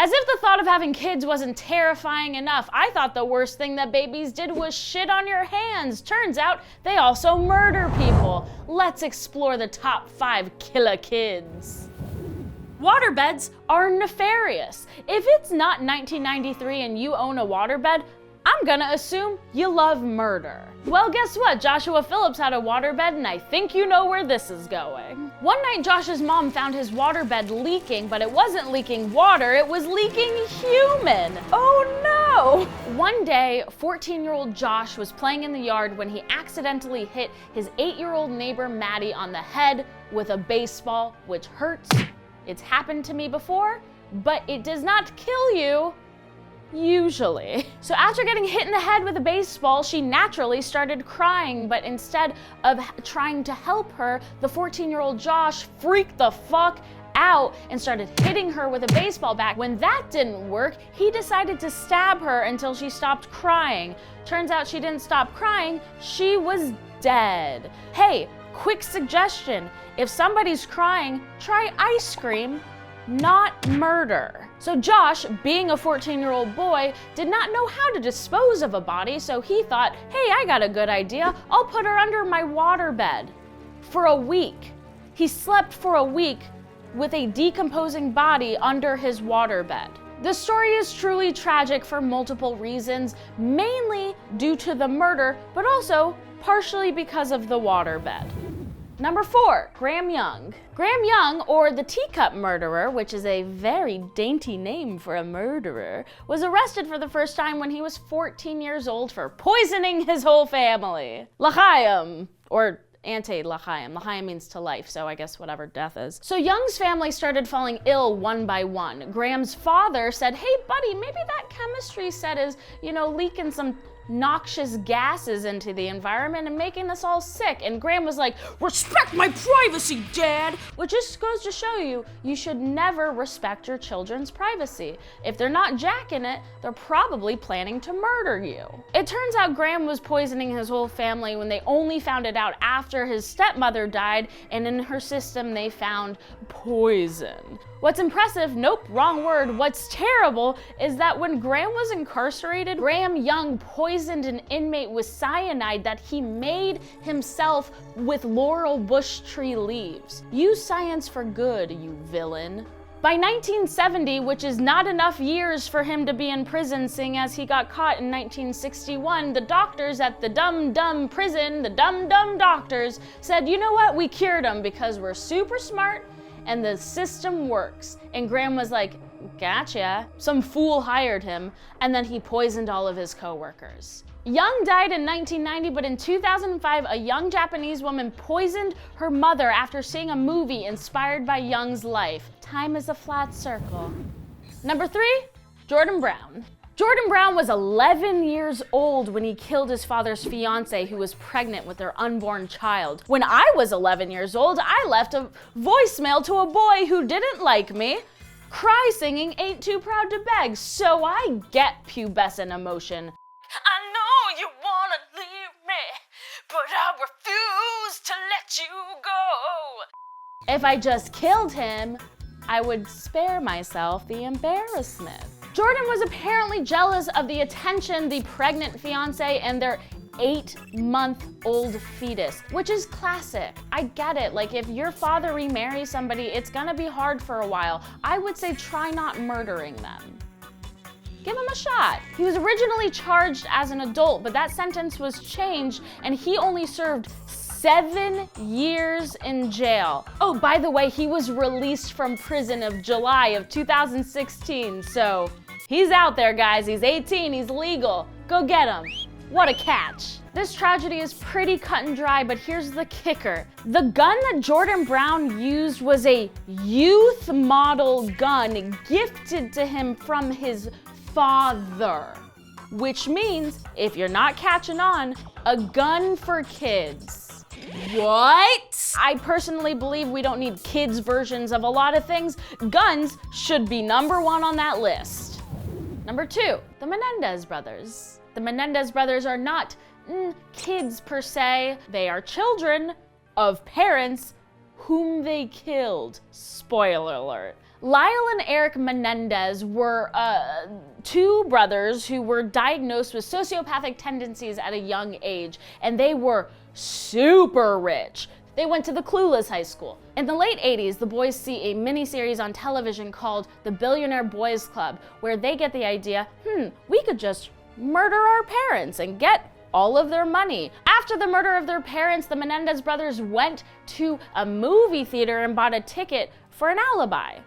As if the thought of having kids wasn't terrifying enough, I thought the worst thing that babies did was shit on your hands. Turns out they also murder people. Let's explore the top 5 killer kids. Waterbeds are nefarious. If it's not 1993 and you own a waterbed, I'm gonna assume you love murder. Well, guess what? Joshua Phillips had a waterbed, and I think you know where this is going. One night, Josh's mom found his waterbed leaking, but it wasn't leaking water, it was leaking human. Oh no! One day, 14-year-old Josh was playing in the yard when he accidentally hit his 8-year-old neighbor Maddie on the head with a baseball, which hurts. It's happened to me before, but it does not kill you. Usually. So after getting hit in the head with a baseball, she naturally started crying, but instead of trying to help her, the 14-year-old Josh freaked the fuck out and started hitting her with a baseball bat. When that didn't work, he decided to stab her until she stopped crying. Turns out she didn't stop crying, she was dead. Hey, quick suggestion, if somebody's crying, try ice cream, not murder. So Josh, being a 14-year-old boy, did not know how to dispose of a body, so he thought, hey, I got a good idea. I'll put her under my waterbed. For a week. He slept for a week with a decomposing body under his waterbed. The story is truly tragic for multiple reasons, mainly due to the murder, but also partially because of the waterbed. Number 4, Graham Young. Graham Young, or the teacup murderer, which is a very dainty name for a murderer, was arrested for the first time when he was 14 years old for poisoning his whole family. L'chaim, or anti-l'chaim. L'chaim means to life, so I guess whatever death is. So Young's family started falling ill one by one. Graham's father said, hey buddy, maybe that chemistry set is, leaking some noxious gases into the environment and making us all sick. And Graham was like, respect my privacy, Dad! Which just goes to show you, you should never respect your children's privacy. If they're not jacking it, they're probably planning to murder you. It turns out Graham was poisoning his whole family when they only found it out after his stepmother died, and in her system they found poison. What's impressive, nope, wrong word, what's terrible is that when Graham was incarcerated, Graham Young poisoned an inmate with cyanide that he made himself with laurel bush tree leaves. Use science for good, you villain. By 1970, which is not enough years for him to be in prison, seeing as he got caught in 1961, the doctors at the dumb prison, the dumb doctors, said, you know what, we cured him because we're super smart and the system works. And Graham was like, gotcha. Some fool hired him, and then he poisoned all of his coworkers. Young died in 1990, but in 2005, a young Japanese woman poisoned her mother after seeing a movie inspired by Young's life. Time is a flat circle. Number 3, Jordan Brown. Jordan Brown was 11 years old when he killed his father's fiancée, who was pregnant with their unborn child. When I was 11 years old, I left a voicemail to a boy who didn't like me. Cry singing Ain't Too Proud to Beg, so I get pubescent emotion. I know you wanna leave me, but I refuse to let you go. If I just killed him, I would spare myself the embarrassment. Jordan was apparently jealous of the attention the pregnant fiancé and their 8-month-old fetus, which is classic. I get it, like if your father remarries somebody, it's gonna be hard for a while. I would say try not murdering them. Give him a shot. He was originally charged as an adult, but that sentence was changed and he only served 7 years in jail. Oh, by the way, he was released from prison of July of 2016, so he's out there, guys. He's 18, he's legal. Go get him. What a catch. This tragedy is pretty cut and dry, but here's the kicker. The gun that Jordan Brown used was a youth model gun gifted to him from his father, which means, if you're not catching on, a gun for kids. What? I personally believe we don't need kids' versions of a lot of things. Guns should be number 1 on that list. Number 2, the Menendez Brothers. The Menendez Brothers are not kids per se. They are children of parents whom they killed. Spoiler alert. Lyle and Eric Menendez were two brothers who were diagnosed with sociopathic tendencies at a young age, and they were super rich. They went to the Clueless High School. In the late 80s, the boys see a miniseries on television called The Billionaire Boys Club, where they get the idea, we could just murder our parents and get all of their money. After the murder of their parents, the Menendez brothers went to a movie theater and bought a ticket for an alibi.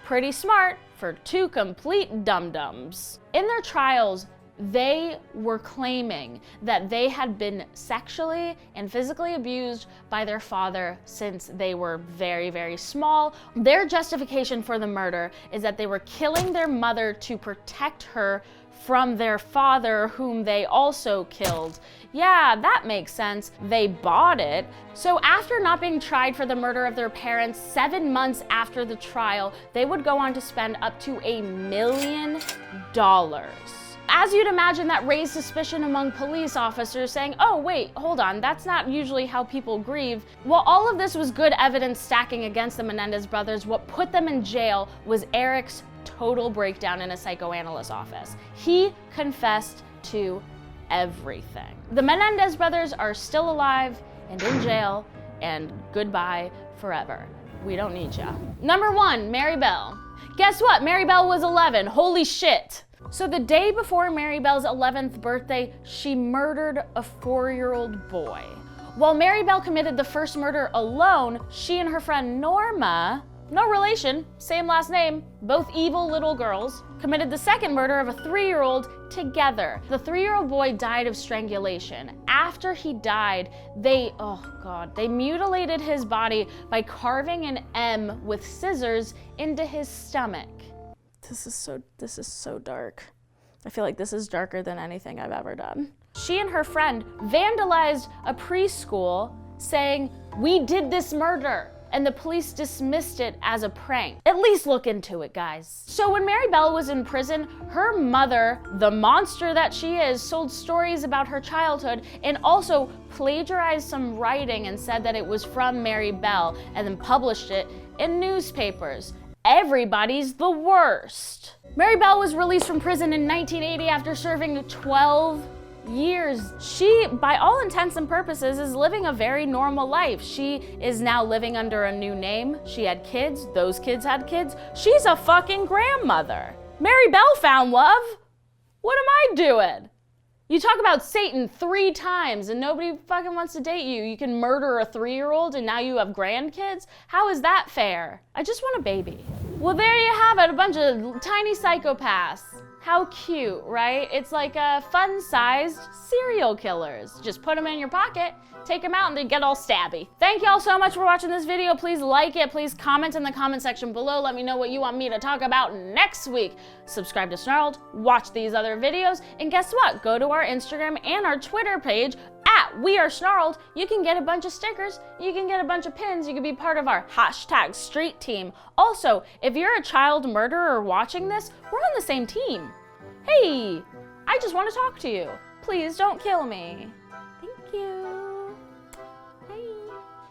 Pretty smart for two complete dum-dums. In their trials, they were claiming that they had been sexually and physically abused by their father since they were very, very small. Their justification for the murder is that they were killing their mother to protect her from their father, whom they also killed. Yeah, that makes sense. They bought it. So after not being tried for the murder of their parents, 7 months after the trial, they would go on to spend up to $1 million. As you'd imagine, that raised suspicion among police officers, saying, oh wait, hold on, that's not usually how people grieve. While all of this was good evidence stacking against the Menendez brothers, what put them in jail was Eric's total breakdown in a psychoanalyst office. He confessed to everything. The Menendez brothers are still alive and in jail, and goodbye forever. We don't need ya. Number 1, Mary Belle. Guess what? Mary Belle was 11. Holy shit. So the day before Mary Belle's 11th birthday, she murdered a 4-year-old boy. While Mary Belle committed the first murder alone, she and her friend Norma, no relation, same last name, both evil little girls, committed the second murder of a 3-year-old together. The 3-year-old boy died of strangulation. After he died, they mutilated his body by carving an M with scissors into his stomach. This is so dark. I feel like this is darker than anything I've ever done. She and her friend vandalized a preschool, saying, "We did this murder," and the police dismissed it as a prank. At least look into it, guys. So when Mary Belle was in prison, her mother, the monster that she is, sold stories about her childhood and also plagiarized some writing and said that it was from Mary Belle and then published it in newspapers. Everybody's the worst. Mary Belle was released from prison in 1980 after serving 12 years. She, by all intents and purposes, is living a very normal life. She is now living under a new name. She had kids. Those kids had kids. She's a fucking grandmother. Mary Belle found love. What am I doing? You talk about Satan 3 times and nobody fucking wants to date you. You can murder a 3-year-old and now you have grandkids? How is that fair? I just want a baby. Well, there you have it, a bunch of tiny psychopaths. How cute, right? It's like fun-sized serial killers. Just put them in your pocket, take them out, and they get all stabby. Thank y'all so much for watching this video. Please like it. Please comment in the comment section below. Let me know what you want me to talk about next week. Subscribe to Snarled, watch these other videos, and guess what? Go to our Instagram and our Twitter page @WeAreSnarled. You can get a bunch of stickers, you can get a bunch of pins, you can be part of our #street team. Also, if you're a child murderer watching this, we're on the same team. Hey, I just want to talk to you. Please don't kill me. Thank you.